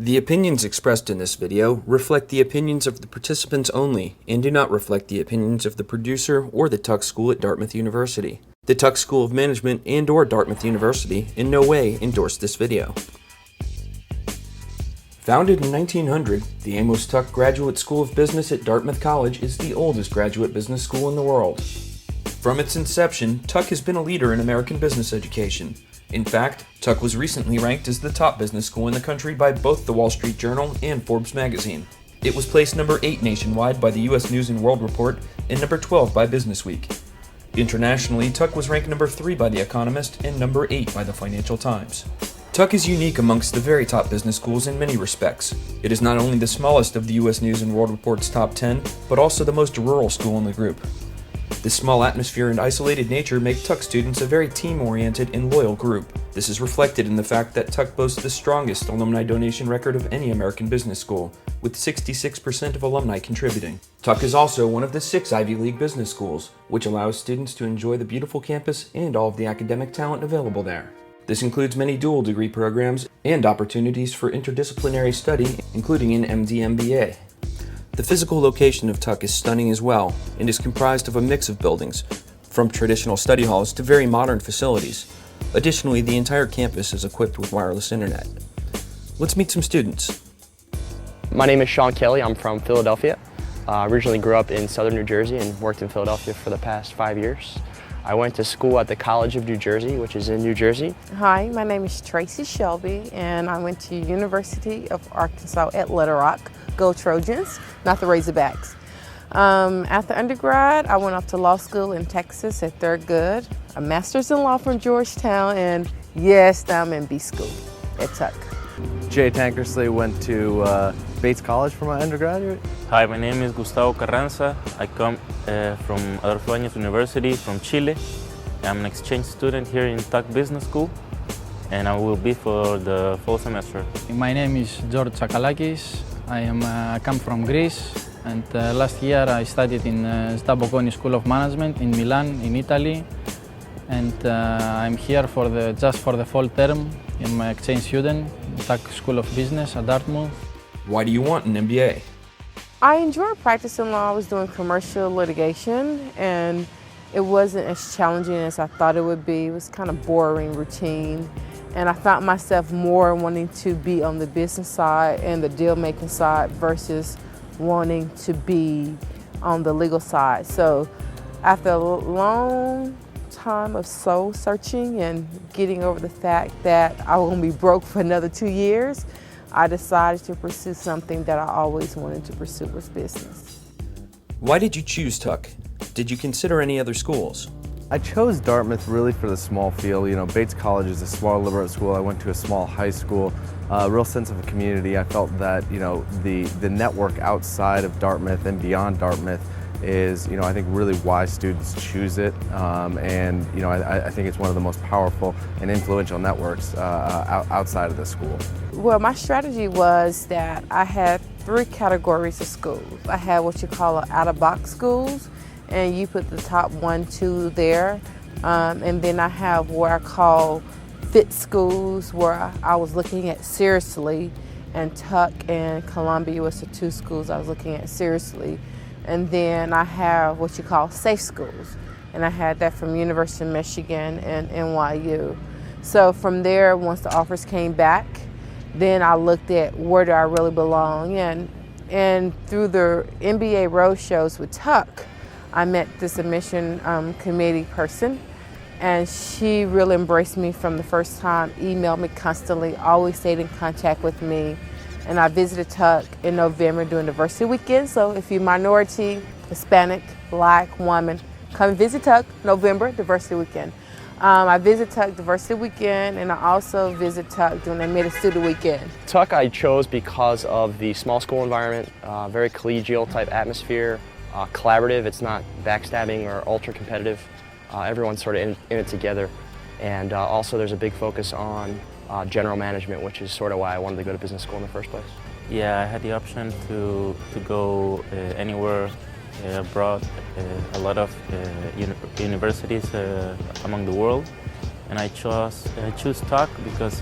The opinions expressed in this video reflect the opinions of the participants only and do not reflect the opinions of the producer or the Tuck School at Dartmouth University. The Tuck School of Management and/or Dartmouth University in no way endorse this video. Founded in 1900, the Amos Tuck Graduate School of Business at Dartmouth College is the oldest graduate business school in the world. From its inception, Tuck has been a leader in American business education. In fact, Tuck was recently ranked as the top business school in the country by both the Wall Street Journal and Forbes magazine. It was placed number 8 nationwide by the U.S. News & World Report and number 12 by Businessweek. Internationally, Tuck was ranked number 3 by The Economist and number 8 by the Financial Times. Tuck is unique amongst the very top business schools in many respects. It is not only the smallest of the U.S. News & World Report's top 10, but also the most rural school in the group. This small atmosphere and isolated nature make Tuck students a very team-oriented and loyal group. This is reflected in the fact that Tuck boasts the strongest alumni donation record of any American business school, with 66% of alumni contributing. Tuck is also one of the 6 Ivy League business schools, which allows students to enjoy the beautiful campus and all of the academic talent available there. This includes many dual degree programs and opportunities for interdisciplinary study, including an MD/MBA. The physical location of Tuck is stunning as well, and is comprised of a mix of buildings, from traditional study halls to very modern facilities. Additionally, the entire campus is equipped with wireless internet. Let's meet some students. My name is Sean Kelly. I'm from Philadelphia. Originally grew up in southern New Jersey and worked in Philadelphia for the past 5 years. I went to school at the College of New Jersey, which is in New Jersey. Hi, my name is Tracy Shelby, and I went to University of Arkansas at Little Rock. Go Trojans, not the Razorbacks. After undergrad, I went off to law school in Texas at Thurgood, a master's in law from Georgetown, and yes, I'm in B school at Tuck. Jay Tankersley went to Bates College for my undergraduate. Hi, my name is Gustavo Carranza. I come from Adolfo Ibáñez University from Chile. I'm an exchange student here in Tuck Business School, and I will be for the fall semester. My name is George Sakalakis. I come from Greece, and last year I studied in Stabokoni School of Management in Milan, in Italy. And I'm here just for the fall term in my exchange student, Tuck School of Business at Dartmouth. Why do you want an MBA? I enjoyed practicing law. I was doing commercial litigation, and it wasn't as challenging as I thought it would be. It was kind of boring, routine. And I found myself more wanting to be on the business side and the deal-making side versus wanting to be on the legal side. So after a long time of soul searching and getting over the fact that I was going to be broke for another 2 years, I decided to pursue something that I always wanted to pursue, was business. Why did you choose Tuck? Did you consider any other schools? I chose Dartmouth really for the small feel. You know, Bates College is a small liberal school. I went to a small high school. A real sense of a community. I felt that, you know, the network outside of Dartmouth and beyond Dartmouth is, you know, I think really why students choose it. And, you know, I think it's one of the most powerful and influential networks outside of the school. Well, my strategy was that I had 3 categories of schools. I had what you call out-of-box schools, and you put the top 1, 2 there. And then I have what I call fit schools, where I was looking at seriously, and Tuck and Columbia was the 2 schools I was looking at seriously. And then I have what you call safe schools, and I had that from University of Michigan and NYU. So from there, once the offers came back, then I looked at where do I really belong. And through the MBA road shows with Tuck, I met this admission committee person, and she really embraced me from the first time, emailed me constantly, always stayed in contact with me. And I visited Tuck in November during Diversity Weekend. So if you're minority, Hispanic, Black, woman, come visit Tuck, November, Diversity Weekend. I visit Tuck Diversity Weekend, and I also visit Tuck during the Mid-Student Weekend. Tuck I chose because of the small school environment, very collegial type atmosphere, collaborative. It's not backstabbing or ultra competitive. Everyone's sort of in it together. And also there's a big focus on general management, which is sort of why I wanted to go to business school in the first place. Yeah, I had the option to go anywhere abroad, a lot of universities among the world, and I choose Tuck because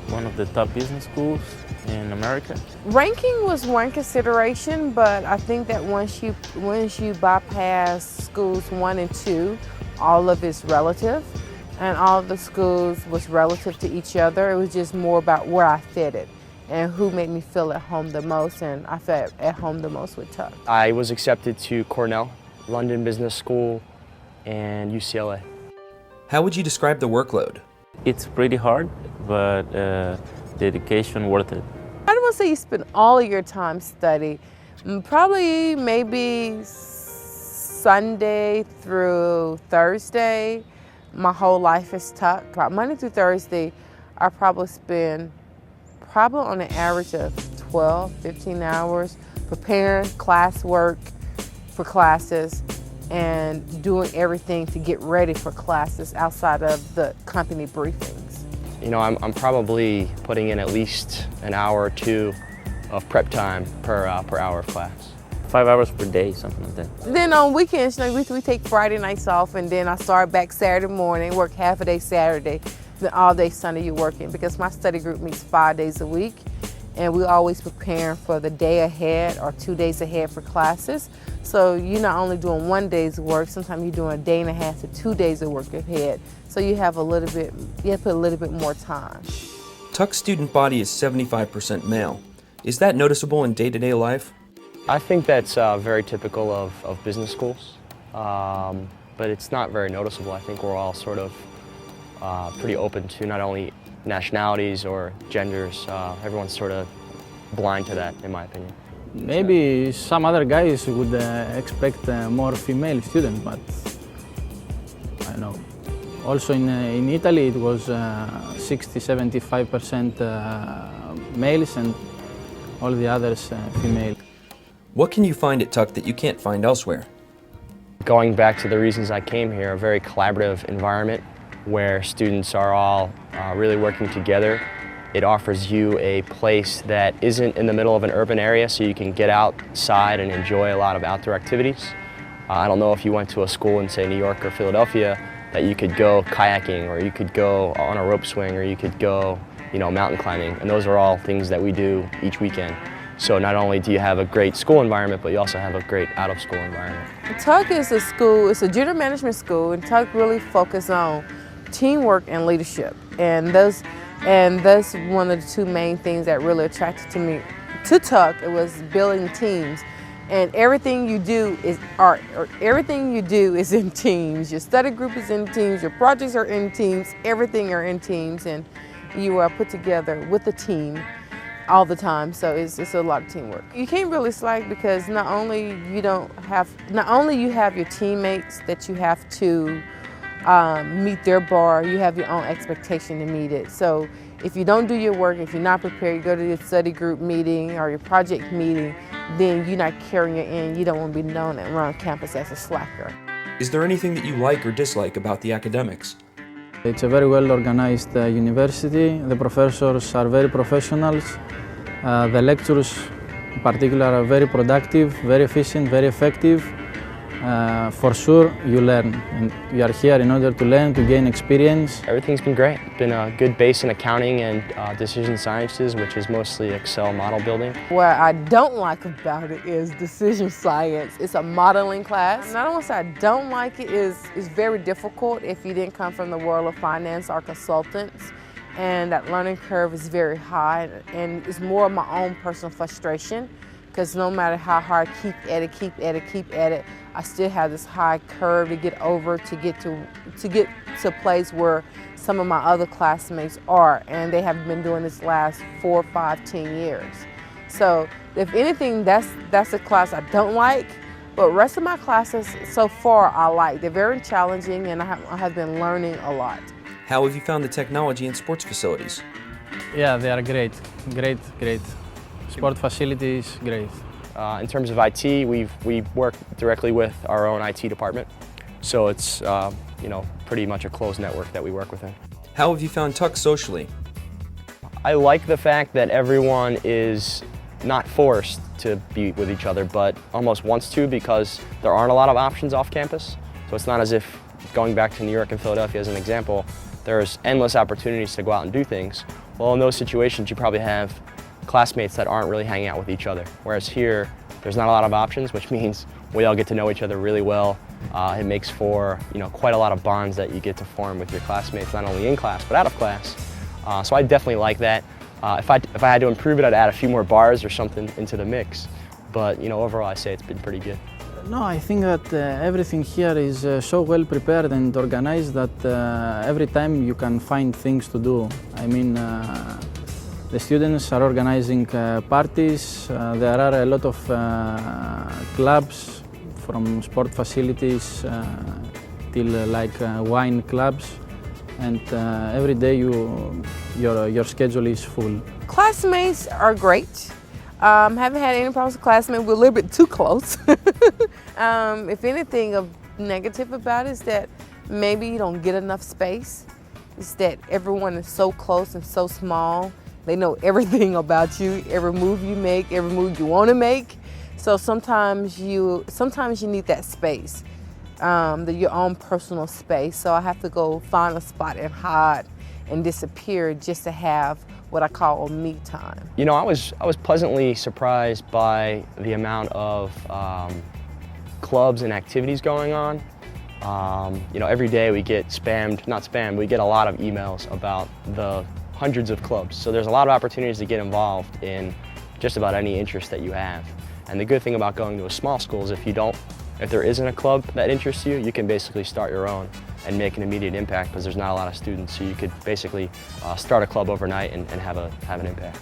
one of the top business schools in America. Ranking was one consideration, but I think that once you bypass schools 1 and 2, all of it's relative, and all of the schools was relative to each other. It was just more about where I fitted and who made me feel at home the most, and I felt at home the most with Tuck. I was accepted to Cornell, London Business School, and UCLA. How would you describe the workload? It's pretty hard, but dedication worth it. I don't want to say you spend all of your time studying. Probably maybe Sunday through Thursday. My whole life is Tuck. About Monday through Thursday, I probably spend on an average of 12, 15 hours preparing classwork for classes and doing everything to get ready for classes outside of the company briefings. You know, I'm probably putting in at least an hour or 2 of prep time per hour of class. 5 hours per day, something like that. Then on weekends, you know, we take Friday nights off, and then I start back Saturday morning, work half a day Saturday, then all day Sunday you're working, because my study group meets 5 days a week, and we're always preparing for the day ahead or 2 days ahead for classes. So you're not only doing 1 day's work, sometimes you're doing a day and a half to 2 days of work ahead. So you have to put a little bit more time. Tuck's student body is 75% male. Is that noticeable in day-to-day life? I think that's very typical of business schools, but it's not very noticeable. I think we're all sort of pretty open to not only nationalities or genders. Everyone's sort of blind to that, in my opinion. Maybe some other guys would expect more female students, but I don't know. Also in Italy it was 60-75% males and all the others female. What can you find at Tuck that you can't find elsewhere? Going back to the reasons I came here, a very collaborative environment where students are all really working together. It offers you a place that isn't in the middle of an urban area, so you can get outside and enjoy a lot of outdoor activities. I don't know if you went to a school in, say, New York or Philadelphia, that you could go kayaking, or you could go on a rope swing, or you could go, you know, mountain climbing, and those are all things that we do each weekend. So not only do you have a great school environment, but you also have a great out-of-school environment. Tuck is a school, it's a general management school, and Tuck really focuses on teamwork and leadership. And that's one of the 2 main things that really attracted me to Tuck. It was building teams. And everything you do is art, or everything you do is in teams. Your study group is in teams, your projects are in teams, everything are in teams, and you are put together with a team all the time, so it's a lot of teamwork. You can't really slack, because not only you have your teammates that you have to meet their bar, you have your own expectation to meet it. So if you don't do your work, if you're not prepared, you go to your study group meeting or your project meeting, then you're not carrying it in. You don't want to be known around campus as a slacker. Is there anything that you like or dislike about the academics? It's a very well organized university. The professors are very professionals. The lecturers in particular are very productive, very efficient, very effective. For sure you learn, and you are here in order to learn, to gain experience. Everything's been great. It's been a good base in accounting and decision sciences, which is mostly Excel model building. What I don't like about it is decision science. It's a modeling class. And I don't want to say I don't like it. It's very difficult if you didn't come from the world of finance or consultants. And that learning curve is very high, and it's more of my own personal frustration, because no matter how hard I keep at it, I still have this high curve to get over to get to a place where some of my other classmates are, and they have been doing this last 4, 5, 10 years. So if anything, that's a class I don't like, but rest of my classes so far I like. They're very challenging, and I have been learning a lot. How have you found the technology and sports facilities? Yeah, they are great. Sport facilities, great. In terms of IT, we work directly with our own IT department, so it's you know, pretty much a closed network that we work within. How have you found Tuck socially? I like the fact that everyone is not forced to be with each other, but almost wants to, because there aren't a lot of options off campus. So it's not as if, going back to New York and Philadelphia as an example, there's endless opportunities to go out and do things, Well, in those situations, you probably have classmates that aren't really hanging out with each other. Whereas here, there's not a lot of options, which means we all get to know each other really well. It makes for quite a lot of bonds that you get to form with your classmates, not only in class, but out of class. So I definitely like that. If I had to improve it, I'd add a few more bars or something into the mix. But overall, I say it's been pretty good. No, I think that everything here is so well prepared and organized that every time you can find things to do. I mean, the students are organizing parties. There are a lot of clubs, from sport facilities till wine clubs, and every day your schedule is full. Classmates are great. Haven't had any problems with classmates. We're a little bit too close. If anything of negative about it is that maybe you don't get enough space. It's that everyone is so close and so small. They know everything about you, every move you make, every move you want to make. So sometimes you need that space, your own personal space. So I have to go find a spot and hide and disappear just to have what I call me time. I was pleasantly surprised by the amount of clubs and activities going on. Every day we get we get a lot of emails about the hundreds of clubs. So there's a lot of opportunities to get involved in just about any interest that you have. And the good thing about going to a small school is if there isn't a club that interests you, you can basically start your own and make an immediate impact because there's not a lot of students. So you could basically start a club overnight and have an impact.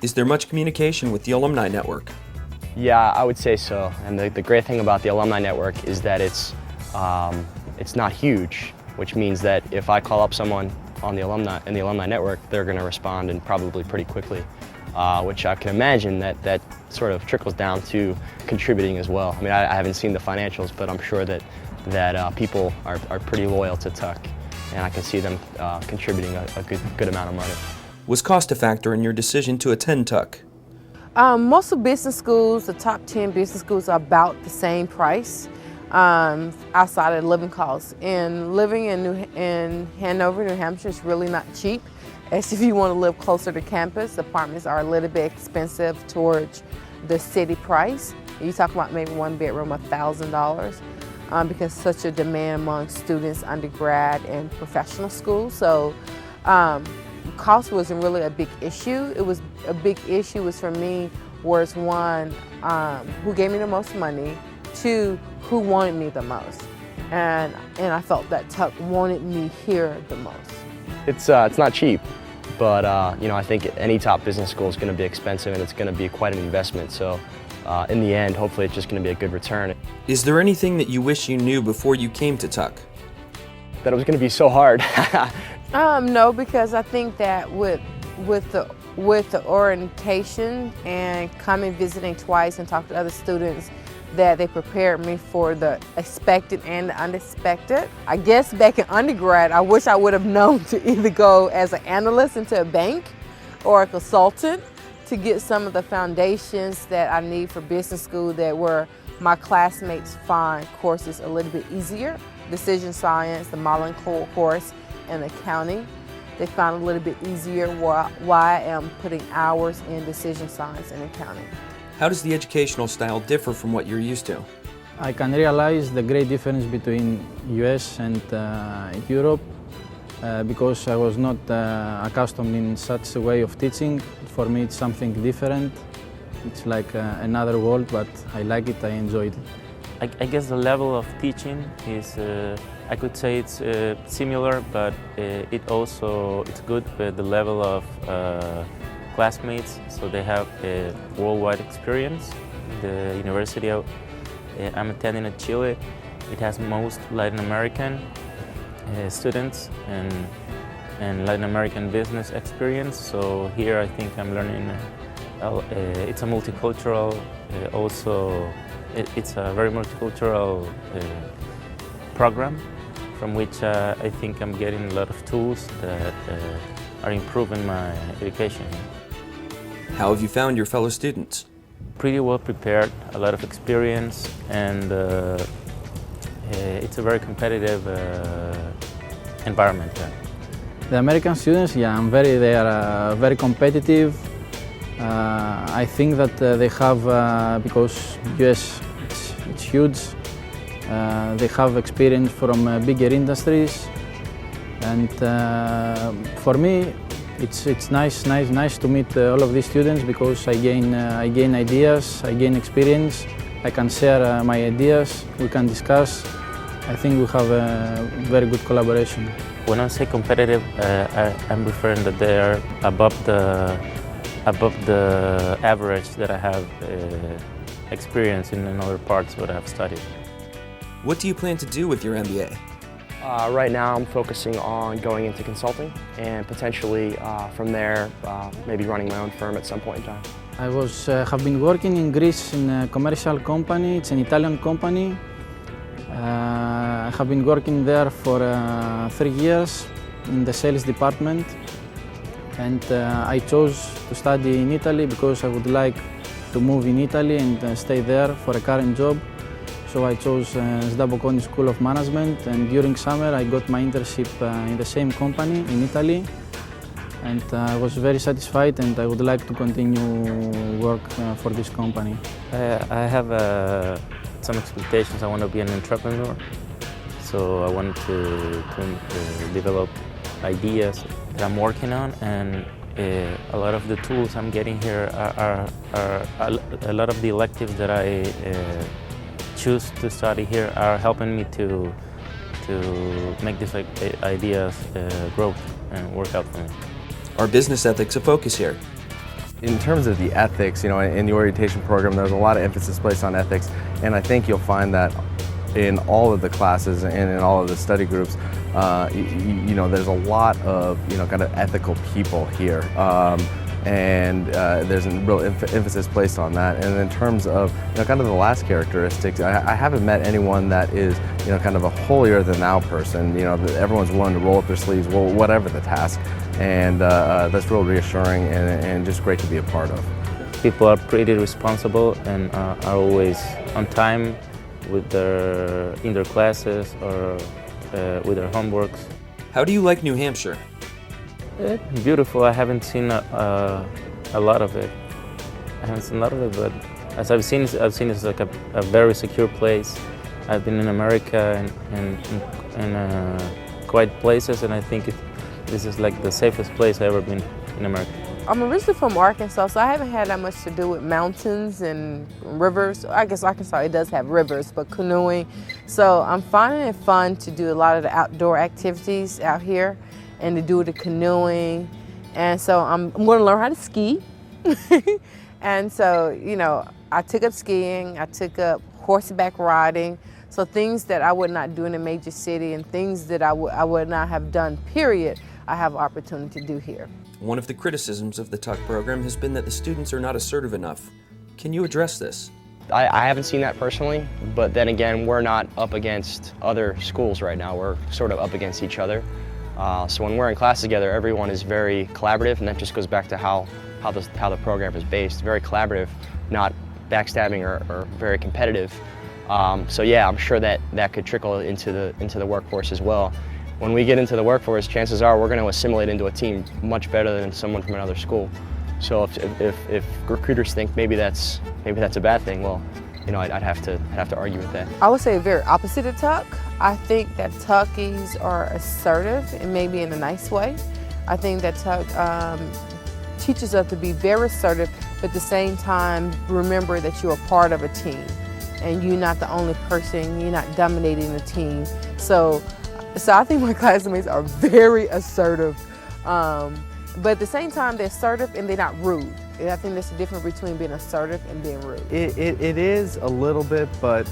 Is there much communication with the alumni network? Yeah, I would say so. And the great thing about the alumni network is that it's not huge, which means that if I call up someone in the alumni network, they're going to respond and probably pretty quickly. Which I can imagine that sort of trickles down to contributing as well. I mean, I haven't seen the financials, but I'm sure that people are pretty loyal to Tuck, and I can see them contributing a good amount of money. Was cost a factor in your decision to attend Tuck? Most of business schools, the top 10 business schools, are about the same price outside of living costs. And living in Hanover, New Hampshire is really not cheap. As if you want to live closer to campus, apartments are a little bit expensive towards the city price. You talk about maybe one bedroom, $1,000, because such a demand among students, undergrad and professional schools. So cost wasn't really a big issue. It was a big issue was for me was one, who gave me the most money, two, who wanted me the most. And I felt that Tuck wanted me here the most. It's not cheap, but I think any top business school is going to be expensive and it's going to be quite an investment. So in the end, hopefully it's just going to be a good return. Is there anything that you wish you knew before you came to Tuck? That it was going to be so hard. No, because I think that with the orientation and coming visiting twice and talk to other students, that they prepared me for the expected and the unexpected. I guess back in undergrad, I wish I would have known to either go as an analyst into a bank or a consultant to get some of the foundations that I need for business school that were my classmates find courses a little bit easier. Decision science, the modeling course, and accounting. They found a little bit easier why I am putting hours in decision science and accounting. How does the educational style differ from what you're used to? I can realize the great difference between US and Europe because I was not accustomed in such a way of teaching. For me it's something different. It's like another world, but I like it, I enjoyed it. I guess the level of teaching is, I could say it's similar, but it's good with the level of classmates, so they have a worldwide experience. The university I'm attending at Chile, it has most Latin American students and Latin American business experience. So here I think I'm learning, it's a multicultural, it's a very multicultural program from which I think I'm getting a lot of tools that are improving my education. How have you found your fellow students? Pretty well prepared, a lot of experience, and it's a very competitive environment there. The American students, yeah, they are very competitive. I think that they have, because US it's huge, they have experience from bigger industries, and for me it's nice to meet all of these students, because I gain ideas, I gain experience, I can share my ideas, we can discuss. I think we have a very good collaboration. When I say competitive, I'm referring that they are above the average that I have experienced in other parts what I've studied. What do you plan to do with your MBA? Right now I'm focusing on going into consulting and potentially from there maybe running my own firm at some point in time. I have been working in Greece in a commercial company. It's an Italian company. I have been working there for 3 years in the sales department, and I chose to study in Italy because I would like to move in Italy and stay there for a current job. So I chose Bocconi School of Management, and during summer I got my internship in the same company in Italy, and I was very satisfied, and I would like to continue work for this company. I have some expectations. I want to be an entrepreneur, so I want to develop ideas that I'm working on, and a lot of the tools I'm getting here are a lot of the electives that I choose to study here are helping me to make these ideas grow and work out for me. Are business ethics a focus here? In terms of the ethics, you know, in the orientation program, there's a lot of emphasis placed on ethics, and I think you'll find that in all of the classes and in all of the study groups, you know, there's a lot of, you know, kind of ethical people here, and there's a real emphasis placed on that. And in terms of, you know, kind of the last characteristics, I haven't met anyone that is, you know, kind of a holier than thou person. You know, everyone's willing to roll up their sleeves, well, whatever the task. And that's real reassuring and just great to be a part of. People are pretty responsible and are always on time with in their classes or with their homeworks. How do you like New Hampshire? It's beautiful. I haven't seen a lot of it. But as I've seen it's like a very secure place. I've been in America and in quiet places, and I think this is like the safest place I've ever been in America. I'm originally from Arkansas, so I haven't had that much to do with mountains and rivers. I guess Arkansas, it does have rivers, but canoeing. So I'm finding it fun to do a lot of the outdoor activities out here and to do the canoeing. And so I'm going to learn how to ski. And so, you know, I took up skiing, I took up horseback riding. So things that I would not do in a major city and things that I would not have done, period, I have opportunity to do here. One of the criticisms of the Tuck program has been that the students are not assertive enough. Can you address this? I haven't seen that personally, but then again, we're not up against other schools right now. We're sort of up against each other. So when we're in class together, everyone is very collaborative, and that just goes back to how the program is based. Very collaborative, not backstabbing or very competitive. So yeah, I'm sure that could trickle into the workforce as well. When we get into the workforce, chances are we're going to assimilate into a team much better than someone from another school. So if recruiters think maybe that's a bad thing, well, you know, I'd have to argue with that. I would say very opposite of Tuck. I think that Tuckies are assertive and maybe in a nice way. I think that Tuck teaches us to be very assertive, but at the same time, remember that you're a part of a team and you're not the only person, you're not dominating the team. So I think my classmates are very assertive, but at the same time, they're assertive and they're not rude. And I think there's a difference between being assertive and being rude. It is a little bit, but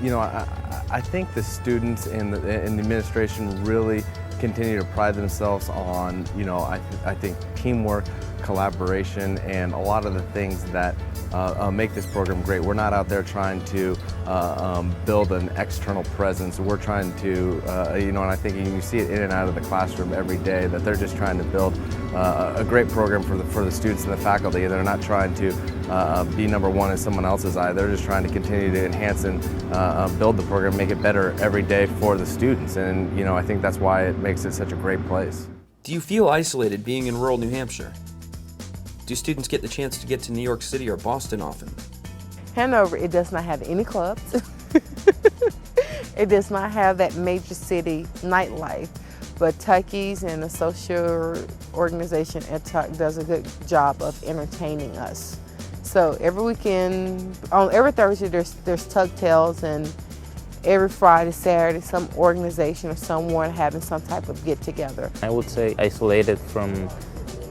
you know, I think the students and the administration really continue to pride themselves on, you know, I think teamwork, collaboration, and a lot of the things that make this program great. We're not out there trying to build an external presence. We're trying to, you know, and I think you see it in and out of the classroom every day that they're just trying to build a great program for the students and the faculty. They're not trying to be number one in someone else's eye. They're just trying to continue to enhance and build the program, make it better every day for the students. And, you know, I think that's why it makes it such a great place. Do you feel isolated being in rural New Hampshire? Do students get the chance to get to New York City or Boston often? Hanover, it does not have any clubs. It does not have that major city nightlife, but Tucky's and the social organization at Tuck does a good job of entertaining us. So every weekend, every Thursday there's Tuck Tales, and every Friday, Saturday, some organization or someone having some type of get together. I would say isolated from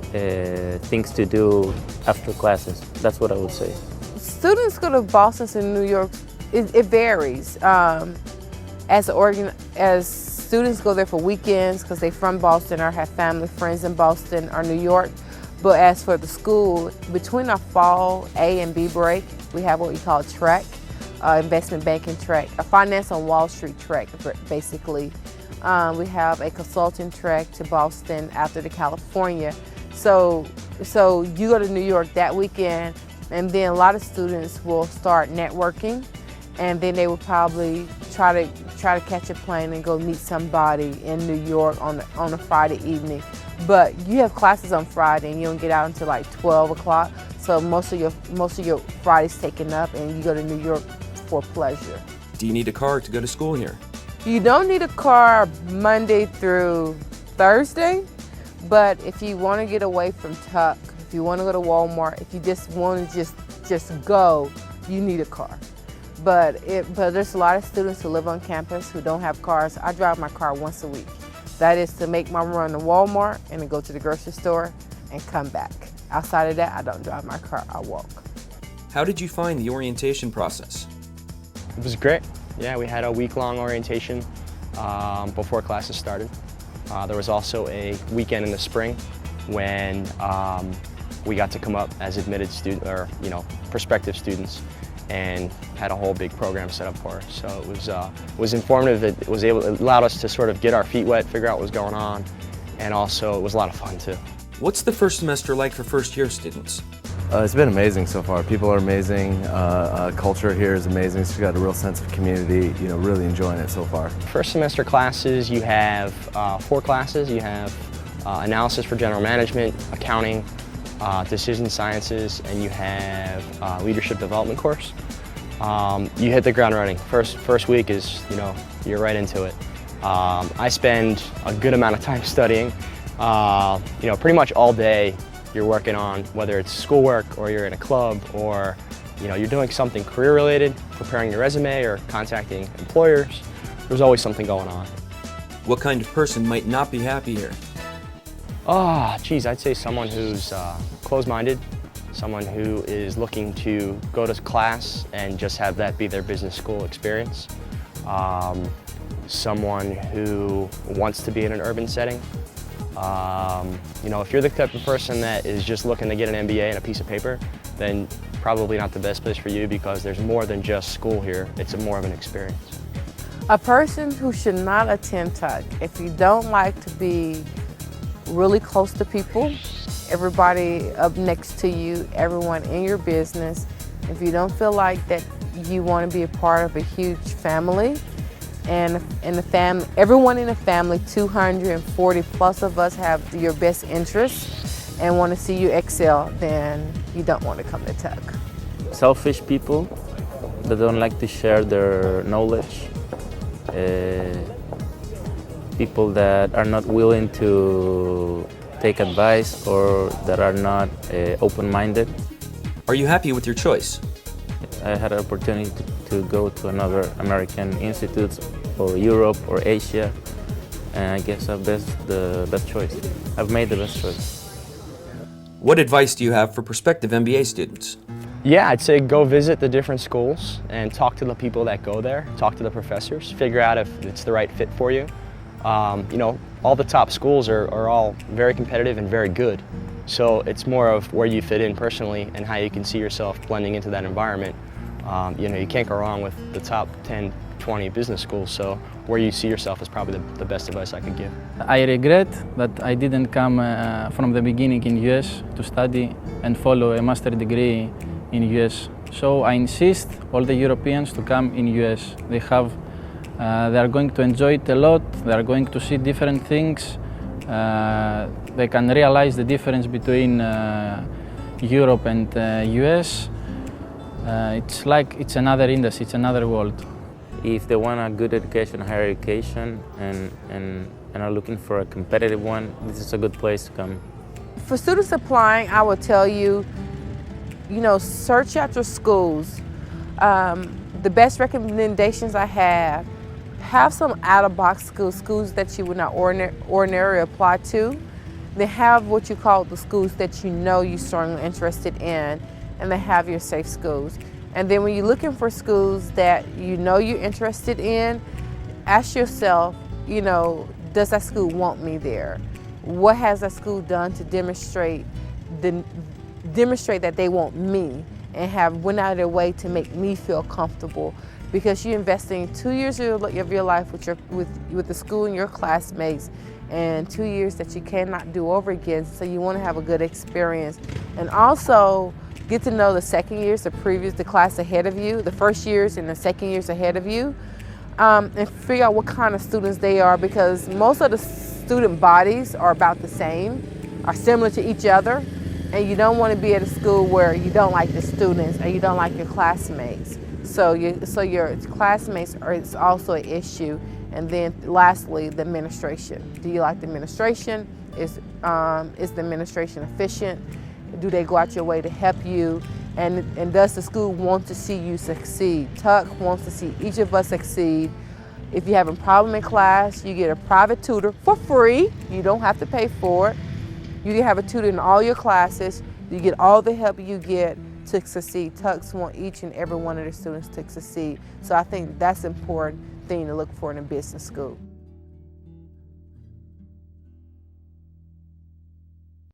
things to do after classes. That's what I would say. Students go to Boston and New York, it varies. As students go there for weekends because they're from Boston or have family, friends in Boston or New York. But as for the school, between our fall A and B break, we have what we call track, investment banking track, a finance on Wall Street track, basically. We have a consulting track to Boston after to California. So you go to New York that weekend, and then a lot of students will start networking, and then they will probably try to catch a plane and go meet somebody in New York on a Friday evening. But you have classes on Friday and you don't get out until like 12 o'clock. So most of your Friday's taken up, and you go to New York for pleasure. Do you need a car to go to school here? You don't need a car Monday through Thursday, but if you want to get away from Tuck, if you want to go to Walmart, if you just want to just go, you need a car. But there's a lot of students who live on campus who don't have cars. I drive my car once a week. That is to make my run to Walmart and to go to the grocery store and come back. Outside of that, I don't drive my car, I walk. How did you find the orientation process? It was great. Yeah, we had a week-long orientation before classes started. There was also a weekend in the spring when we got to come up as admitted student, or prospective students, and had a whole big program set up for us. So it was informative. It allowed us to sort of get our feet wet, figure out what was going on, and also it was a lot of fun too. What's the first semester like for first-year students? It's been amazing so far. People are amazing. Culture here is amazing. So we've got a real sense of community. Really enjoying it so far. First semester classes, you have 4 classes. You have analysis for general management, accounting, decision sciences, and you have leadership development course. You hit the ground running. First week is, you're right into it. I spend a good amount of time studying. Pretty much all day you're working on, whether it's schoolwork or you're in a club or you're doing something career related, preparing your resume or contacting employers. There's always something going on. What kind of person might not be happy here? I'd say someone who's closed-minded, someone who is looking to go to class and just have that be their business school experience, someone who wants to be in an urban setting. If you're the type of person that is just looking to get an MBA and a piece of paper, then probably not the best place for you, because there's more than just school here. It's more of an experience. A person who should not attend Tuck, if you don't like to be really close to people, everybody up next to you, everyone in your business, if you don't feel like that you want to be a part of a huge family, and everyone in the family, 240 plus of us, have your best interests and want to see you excel, then you don't want to come to Tuck. Selfish people that don't like to share their knowledge, people that are not willing to take advice or that are not open-minded. Are you happy with your choice? I had an opportunity to go to another American institutes or Europe or Asia, and I guess the best choice. I've made the best choice. What advice do you have for prospective MBA students? Yeah, I'd say go visit the different schools and talk to the people that go there, talk to the professors, figure out if it's the right fit for you. All the top schools are all very competitive and very good. So it's more of where you fit in personally and how you can see yourself blending into that environment. You can't go wrong with the top 10, 20 business schools, so where you see yourself is probably the best advice I could give. I regret that I didn't come from the beginning in US to study and follow a master degree in US. So I insist all the Europeans to come in US. They are going to enjoy it a lot. They are going to see different things. they can realize the difference between Europe and US. It's like it's another industry, it's another world. If they want a good education, higher education, and are looking for a competitive one, this is a good place to come. For students applying, I would tell you, search out your schools. The best recommendations I have some out-of-box schools that you would not ordinarily apply to. They have what you call the schools that you're strongly interested in, and they have your safe schools. And then when you're looking for schools that you're interested in, ask yourself, does that school want me there? What has that school done to demonstrate that they want me and went out of their way to make me feel comfortable? Because you're investing 2 years of your life with the school and your classmates, and 2 years that you cannot do over again, so you want to have a good experience. And also get to know the second years, the class ahead of you, the first years and the second years ahead of you, and figure out what kind of students they are, because most of the student bodies are about the same, are similar to each other, and you don't want to be at a school where you don't like the students and you don't like your classmates. So your classmates is also an issue. And then lastly, the administration. Do you like the administration? Is the administration efficient? Do they go out your way to help you? And does the school want to see you succeed? Tuck wants to see each of us succeed. If you have a problem in class, you get a private tutor for free. You don't have to pay for it. You can have a tutor in all your classes. You get all the help you get to succeed. Tucks want each and every one of their students to succeed. So I think that's an important thing to look for in a business school.